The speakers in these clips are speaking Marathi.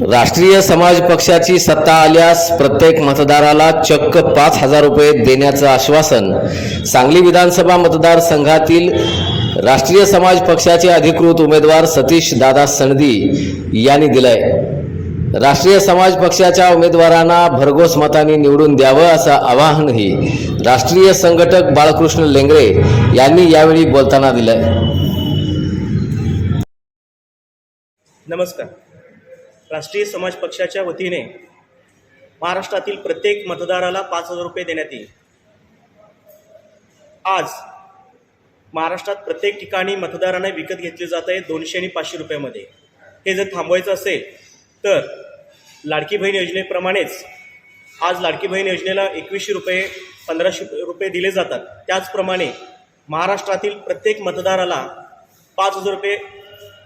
राष्ट्रीय समाज पक्षाची सत्ता आल्यास प्रत्येक मतदाराला चक्क 5,000 रुपये देण्याचं आश्वासन सांगली विधानसभा मतदारसंघातील राष्ट्रीय समाज पक्षाचे अधिकृत उमेदवार सतीश दादा सणदी यांनी दिलंय। राष्ट्रीय समाज पक्षाच्या उमेदवारांना भरघोस मतांनी निवडून द्यावं असं आवाहनही राष्ट्रीय संघटक बाळकृष्ण लेंगरे यांनी यावेळी बोलताना दिलंय। नमस्कार। राष्ट्रीय समाज पक्षाच्या वतीने महाराष्ट्रातील प्रत्येक मतदाराला 5,000 रुपये देण्यात येईल। आज महाराष्ट्रात प्रत्येक ठिकाणी मतदारांना विकत घेतले जात आहे 200 आणि 500 रुपयामध्ये। हे जर थांबवायचं असेल तर लाडकी बहीण योजनेप्रमाणेच आज लाडकी बहीण योजनेला 2100 रुपये 1500 रुपये दिले जातात, त्याचप्रमाणे महाराष्ट्रातील प्रत्येक मतदाराला 5,000 रुपये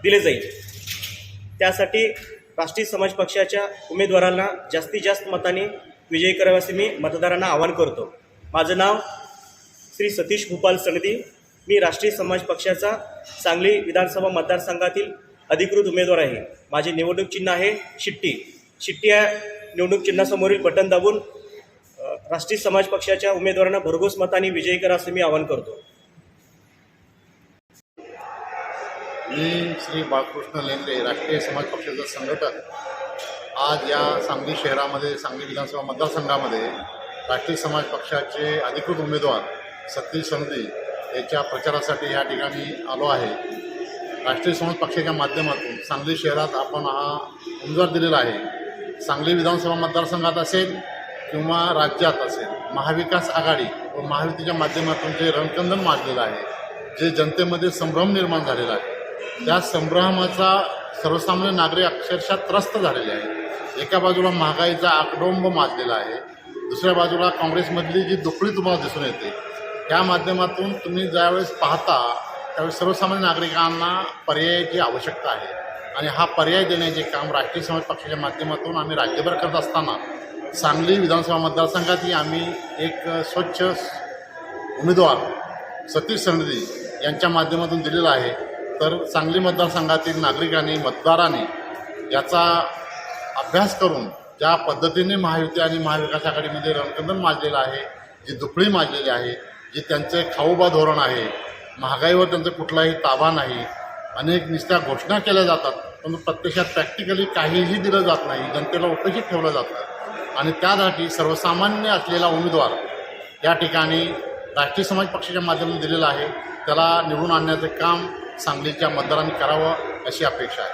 दिले जाईल। त्यासाठी राष्ट्रीय समाज पक्षाच्या उमेदवारांना जास्तीत जास्त मतांनी विजयी करावे असे मी मतदारांना आवाहन करतो। माझं नाव श्री सतीश भूपाल सणदी, मी राष्ट्रीय समाज पक्षाचा सांगली विधानसभा मतदारसंघातील अधिकृत उमेदवार आहे। माझे निवडणूक चिन्ह आहे शिट्टी। शिट्टी या निवडणूक चिन्हासमोरील बटन दाबून राष्ट्रीय समाज पक्षाच्या उमेदवारांना भरघोस मतांनी विजयी करा असे मी आवाहन करतो। मी श्री बाळकृष्ण लेंगरे, राष्ट्रीय समाज पक्षाचा संघटक, आज या सांगली शहरामध्ये सांगली विधानसभा मतदारसंघामध्ये राष्ट्रीय समाज पक्षाचे अधिकृत उमेदवार सतीश सणदी याच्या प्रचारासाठी या ठिकाणी आलो आहे। राष्ट्रीय समाज पक्षाच्या माध्यमातून सांगली शहरात आपण हा उमेदवार दिलेला आहे। सांगली विधानसभा मतदारसंघात असेल किंवा राज्यात असेल, महाविकास आघाडी व महायुतीच्या माध्यमातून जे रणकंदन माजलेलं आहे, जे जनतेमध्ये संभ्रम निर्माण झालेला आहे, त्या संभ्रमाचा सर्वसामान्य नागरिक अक्षरशः त्रस्त झालेले आहे। एका बाजूला महागाईचा आकडोंब माजलेला आहे, दुसऱ्या बाजूला काँग्रेसमधली जी दुफळी तुम्हाला दिसून येते, त्या माध्यमातून तुम्ही ज्यावेळेस पाहता त्यावेळेस सर्वसामान्य नागरिकांना पर्यायाची आवश्यकता आहे आणि हा पर्याय देण्याचे काम राष्ट्रीय समाज पक्षाच्या माध्यमातून आम्ही राज्यभर करत असताना सांगली विधानसभा मतदारसंघातही आम्ही एक स्वच्छ उमेदवार सतीश सणदी यांच्या माध्यमातून दिलेला आहे। तर सांगली मतदारसंघातील नागरिकांनी, मतदारांनी याचा अभ्यास करून ज्या पद्धतीने महायुती आणि महाविकास आघाडीमध्ये रणकंदन माजलेलं आहे, जी दुफळी माजलेली आहे, जे त्यांचे खाऊबा धोरण आहे, महागाईवर त्यांचा कुठलाही ताबा नाही, अनेक नुसत्या घोषणा केल्या जातात पण प्रत्यक्षात प्रॅक्टिकली काहीही दिलं जात नाही, जनतेला उपेक्षित ठेवलं जातं आणि त्यासाठी सर्वसामान्य असलेला उमेदवार या ठिकाणी राष्ट्रीय समाज पक्षाच्या माध्यमातून दिलेला आहे। त्याला निवडून आणण्याचे काम सांगलीच्या मतदारांनी करावं अशी अपेक्षा आहे।